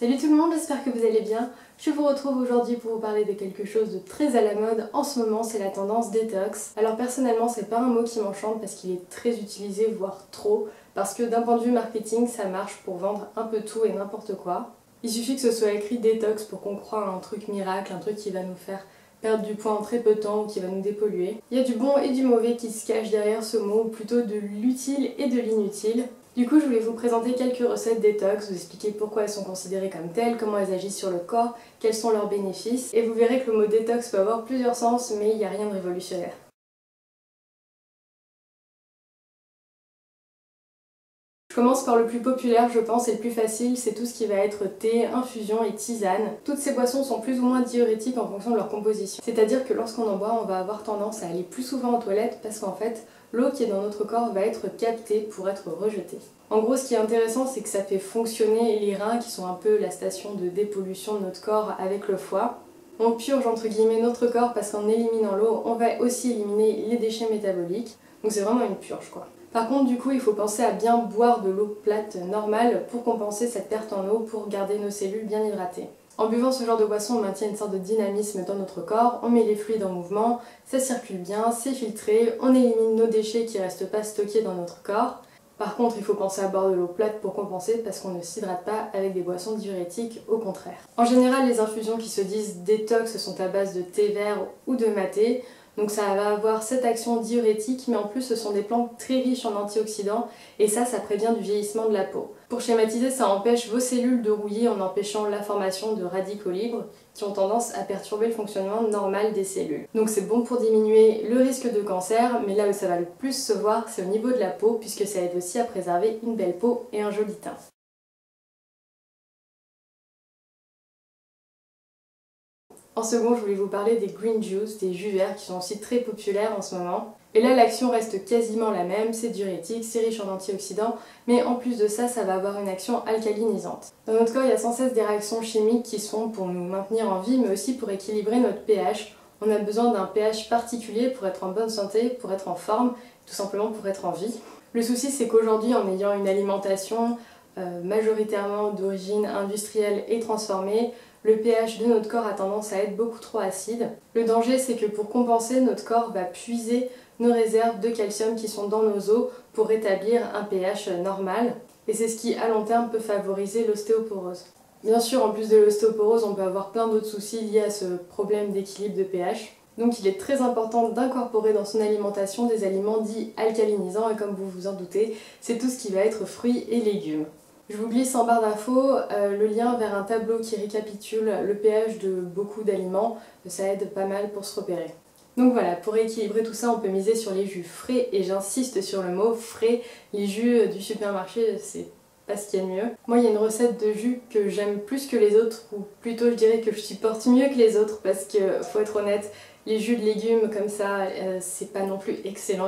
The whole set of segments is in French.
Salut tout le monde, j'espère que vous allez bien. Je vous retrouve aujourd'hui pour vous parler de quelque chose de très à la mode. En ce moment, c'est la tendance détox. Alors personnellement, c'est pas un mot qui m'enchante parce qu'il est très utilisé, voire trop. Parce que d'un point de vue marketing, ça marche pour vendre un peu tout et n'importe quoi. Il suffit que ce soit écrit détox pour qu'on croie à un truc miracle, un truc qui va nous faire perdre du poids en très peu de temps ou qui va nous dépolluer. Il y a du bon et du mauvais qui se cachent derrière ce mot, ou plutôt de l'utile et de l'inutile. Du coup, je voulais vous présenter quelques recettes détox, vous expliquer pourquoi elles sont considérées comme telles, comment elles agissent sur le corps, quels sont leurs bénéfices. Et vous verrez que le mot détox peut avoir plusieurs sens, mais il n'y a rien de révolutionnaire. Je commence par le plus populaire, je pense, et le plus facile, c'est tout ce qui va être thé, infusion et tisane. Toutes ces boissons sont plus ou moins diurétiques en fonction de leur composition. C'est-à-dire que lorsqu'on en boit, on va avoir tendance à aller plus souvent aux toilettes parce qu'en fait, l'eau qui est dans notre corps va être captée pour être rejetée. En gros, ce qui est intéressant, c'est que ça fait fonctionner les reins qui sont un peu la station de dépollution de notre corps avec le foie. On purge entre guillemets notre corps parce qu'en éliminant l'eau, on va aussi éliminer les déchets métaboliques. Donc c'est vraiment une purge quoi. Par contre, du coup, il faut penser à bien boire de l'eau plate normale pour compenser cette perte en eau, pour garder nos cellules bien hydratées. En buvant ce genre de boisson, on maintient une sorte de dynamisme dans notre corps, on met les fluides en mouvement, ça circule bien, c'est filtré, on élimine nos déchets qui ne restent pas stockés dans notre corps. Par contre, il faut penser à boire de l'eau plate pour compenser parce qu'on ne s'hydrate pas avec des boissons diurétiques, au contraire. En général, les infusions qui se disent détox sont à base de thé vert ou de maté. Donc ça va avoir cette action diurétique, mais en plus ce sont des plantes très riches en antioxydants et ça prévient du vieillissement de la peau. Pour schématiser, ça empêche vos cellules de rouiller en empêchant la formation de radicaux libres qui ont tendance à perturber le fonctionnement normal des cellules. Donc c'est bon pour diminuer le risque de cancer, mais là où ça va le plus se voir, c'est au niveau de la peau, puisque ça aide aussi à préserver une belle peau et un joli teint. En second, je voulais vous parler des green juice, des jus verts qui sont aussi très populaires en ce moment. Et là, l'action reste quasiment la même, c'est diurétique, c'est riche en antioxydants, mais en plus de ça, ça va avoir une action alcalinisante. Dans notre corps, il y a sans cesse des réactions chimiques qui sont pour nous maintenir en vie, mais aussi pour équilibrer notre pH. On a besoin d'un pH particulier pour être en bonne santé, pour être en forme, tout simplement pour être en vie. Le souci, c'est qu'aujourd'hui, en ayant une alimentation majoritairement d'origine industrielle et transformée, le pH de notre corps a tendance à être beaucoup trop acide. Le danger, c'est que pour compenser, notre corps va puiser nos réserves de calcium qui sont dans nos os pour rétablir un pH normal. Et c'est ce qui, à long terme, peut favoriser l'ostéoporose. Bien sûr, en plus de l'ostéoporose, on peut avoir plein d'autres soucis liés à ce problème d'équilibre de pH. Donc il est très important d'incorporer dans son alimentation des aliments dits alcalinisants et comme vous vous en doutez, c'est tout ce qui va être fruits et légumes. Je vous glisse en barre d'infos le lien vers un tableau qui récapitule le pH de beaucoup d'aliments, ça aide pas mal pour se repérer. Donc voilà, pour équilibrer tout ça, on peut miser sur les jus frais, et j'insiste sur le mot frais, les jus du supermarché, c'est pas ce qu'il y a de mieux. Moi, il y a une recette de jus que j'aime plus que les autres, ou plutôt je dirais que je supporte mieux que les autres, parce que, faut être honnête, les jus de légumes comme ça, c'est pas non plus excellent.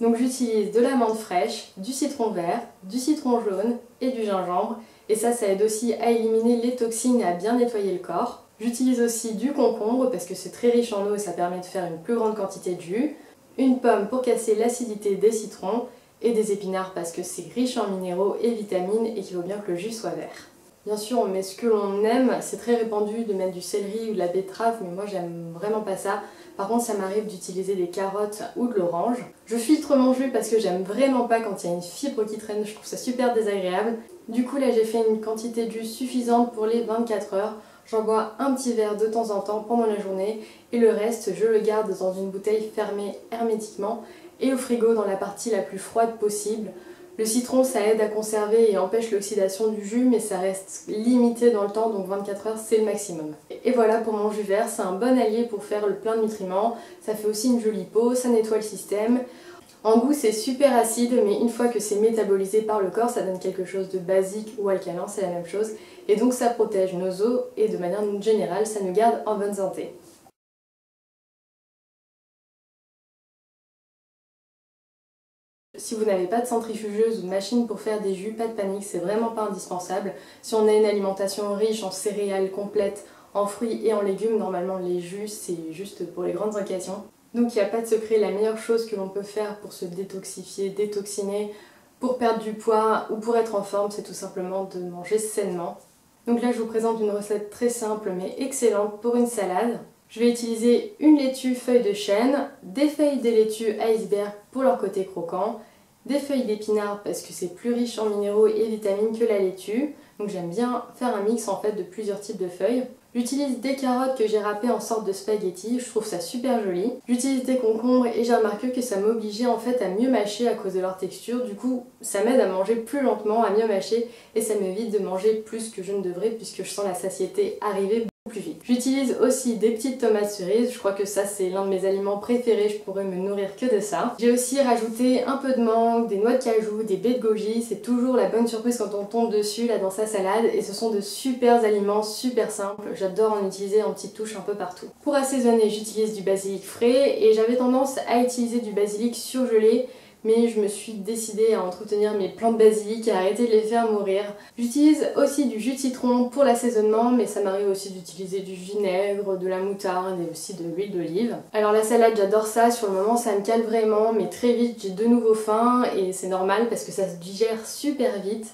Donc j'utilise de l'amande fraîche, du citron vert, du citron jaune et du gingembre. Et ça aide aussi à éliminer les toxines et à bien nettoyer le corps. J'utilise aussi du concombre parce que c'est très riche en eau et ça permet de faire une plus grande quantité de jus. Une pomme pour casser l'acidité des citrons et des épinards parce que c'est riche en minéraux et vitamines et qu'il vaut bien que le jus soit vert. Bien sûr, on met ce que l'on aime, c'est très répandu de mettre du céleri ou de la betterave, mais moi j'aime vraiment pas ça. Par contre, ça m'arrive d'utiliser des carottes ou de l'orange. Je filtre mon jus parce que j'aime vraiment pas quand il y a une fibre qui traîne, je trouve ça super désagréable. Du coup, là j'ai fait une quantité de jus suffisante pour les 24 heures. J'en bois un petit verre de temps en temps pendant la journée et le reste, je le garde dans une bouteille fermée hermétiquement et au frigo dans la partie la plus froide possible. Le citron, ça aide à conserver et empêche l'oxydation du jus, mais ça reste limité dans le temps, donc 24 heures c'est le maximum. Et voilà pour mon jus vert, c'est un bon allié pour faire le plein de nutriments, ça fait aussi une jolie peau, ça nettoie le système. En goût c'est super acide, mais une fois que c'est métabolisé par le corps, ça donne quelque chose de basique ou alcalin, c'est la même chose. Et donc ça protège nos os et de manière générale, ça nous garde en bonne santé. Si vous n'avez pas de centrifugeuse ou de machine pour faire des jus, pas de panique, c'est vraiment pas indispensable. Si on a une alimentation riche en céréales complètes, en fruits et en légumes, normalement les jus c'est juste pour les grandes occasions. Donc il n'y a pas de secret, la meilleure chose que l'on peut faire pour se détoxifier, détoxiner, pour perdre du poids ou pour être en forme, c'est tout simplement de manger sainement. Donc là je vous présente une recette très simple mais excellente pour une salade. Je vais utiliser une laitue feuille de chêne, des feuilles des laitues iceberg pour leur côté croquant, des feuilles d'épinards parce que c'est plus riche en minéraux et vitamines que la laitue. Donc j'aime bien faire un mix en fait de plusieurs types de feuilles. J'utilise des carottes que j'ai râpées en sorte de spaghetti, je trouve ça super joli. J'utilise des concombres et j'ai remarqué que ça m'obligeait en fait à mieux mâcher à cause de leur texture. Du coup ça m'aide à manger plus lentement, à mieux mâcher et ça m'évite de manger plus que je ne devrais puisque je sens la satiété arriver plus vite. J'utilise aussi des petites tomates cerises, je crois que ça c'est l'un de mes aliments préférés, je pourrais me nourrir que de ça. J'ai aussi rajouté un peu de mangue, des noix de cajou, des baies de goji, c'est toujours la bonne surprise quand on tombe dessus là dans sa salade et ce sont de super aliments, super simples, j'adore en utiliser en petites touches un peu partout. Pour assaisonner j'utilise du basilic frais et j'avais tendance à utiliser du basilic surgelé mais je me suis décidée à entretenir mes plants de basilic et à arrêter de les faire mourir. J'utilise aussi du jus de citron pour l'assaisonnement, mais ça m'arrive aussi d'utiliser du vinaigre, de la moutarde et aussi de l'huile d'olive. Alors la salade, j'adore ça, sur le moment ça me cale vraiment, mais très vite j'ai de nouveau faim et c'est normal parce que ça se digère super vite.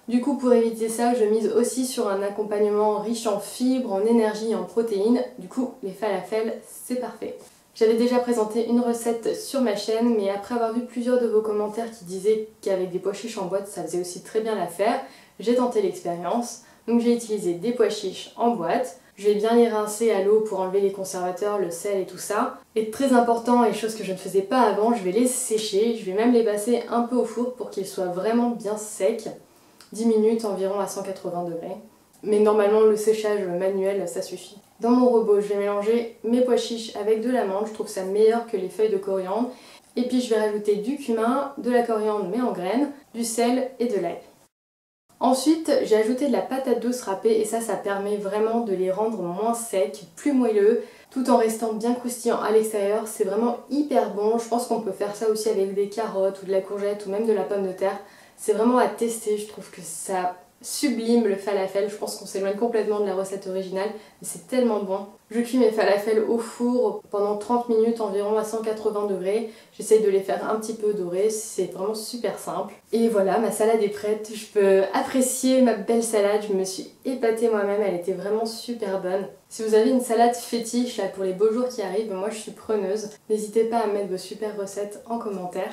Du coup pour éviter ça, je mise aussi sur un accompagnement riche en fibres, en énergie et en protéines. Du coup les falafels, c'est parfait. J'avais déjà présenté une recette sur ma chaîne, mais après avoir vu plusieurs de vos commentaires qui disaient qu'avec des pois chiches en boîte, ça faisait aussi très bien l'affaire, j'ai tenté l'expérience. Donc j'ai utilisé des pois chiches en boîte. Je vais bien les rincer à l'eau pour enlever les conservateurs, le sel et tout ça. Et très important, et chose que je ne faisais pas avant, je vais les sécher. Je vais même les passer un peu au four pour qu'ils soient vraiment bien secs. 10 minutes environ à 180 degrés. Mais normalement le séchage manuel ça suffit. Dans mon robot je vais mélanger mes pois chiches avec de l'amande, je trouve ça meilleur que les feuilles de coriandre. Et puis je vais rajouter du cumin, de la coriandre mais en graines, du sel et de l'ail. Ensuite j'ai ajouté de la patate douce râpée et ça permet vraiment de les rendre moins secs, plus moelleux, tout en restant bien croustillant à l'extérieur. C'est vraiment hyper bon, je pense qu'on peut faire ça aussi avec des carottes ou de la courgette ou même de la pomme de terre. C'est vraiment à tester, je trouve que ça sublime le falafel, je pense qu'on s'éloigne complètement de la recette originale, mais c'est tellement bon. Je cuis mes falafels au four pendant 30 minutes environ à 180 degrés, j'essaye de les faire un petit peu dorés, c'est vraiment super simple. Et voilà, ma salade est prête, je peux apprécier ma belle salade, je me suis épatée moi-même, elle était vraiment super bonne. Si vous avez une salade fétiche là, pour les beaux jours qui arrivent, moi je suis preneuse, n'hésitez pas à mettre vos super recettes en commentaire.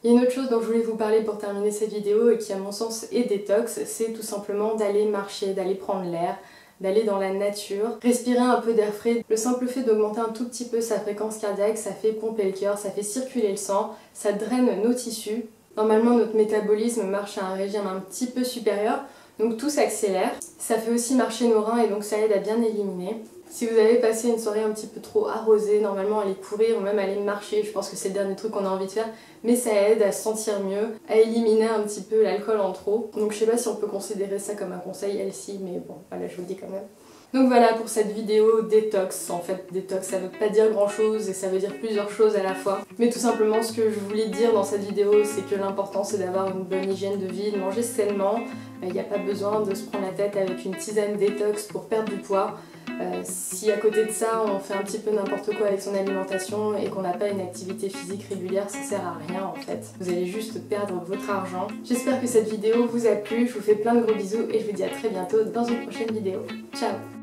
Il y a une autre chose dont je voulais vous parler pour terminer cette vidéo et qui à mon sens est détox, c'est tout simplement d'aller marcher, d'aller prendre l'air, d'aller dans la nature, respirer un peu d'air frais. Le simple fait d'augmenter un tout petit peu sa fréquence cardiaque, ça fait pomper le cœur, ça fait circuler le sang, ça draine nos tissus. Normalement notre métabolisme marche à un régime un petit peu supérieur, donc tout s'accélère. Ça fait aussi marcher nos reins et donc ça aide à bien éliminer. Si vous avez passé une soirée un petit peu trop arrosée, normalement aller courir ou même aller marcher, je pense que c'est le dernier truc qu'on a envie de faire, mais ça aide à se sentir mieux, à éliminer un petit peu l'alcool en trop. Donc je sais pas si on peut considérer ça comme un conseil, elle-ci, mais bon, voilà, je vous le dis quand même. Donc voilà pour cette vidéo détox. En fait, détox ça veut pas dire grand chose et ça veut dire plusieurs choses à la fois. Mais tout simplement ce que je voulais dire dans cette vidéo, c'est que l'important c'est d'avoir une bonne hygiène de vie, de manger sainement. Il n'y a pas besoin de se prendre la tête avec une tisane détox pour perdre du poids. Si à côté de ça on fait un petit peu n'importe quoi avec son alimentation et qu'on n'a pas une activité physique régulière, ça sert à rien en fait. Vous allez juste perdre votre argent. J'espère que cette vidéo vous a plu, je vous fais plein de gros bisous et je vous dis à très bientôt dans une prochaine vidéo. Ciao!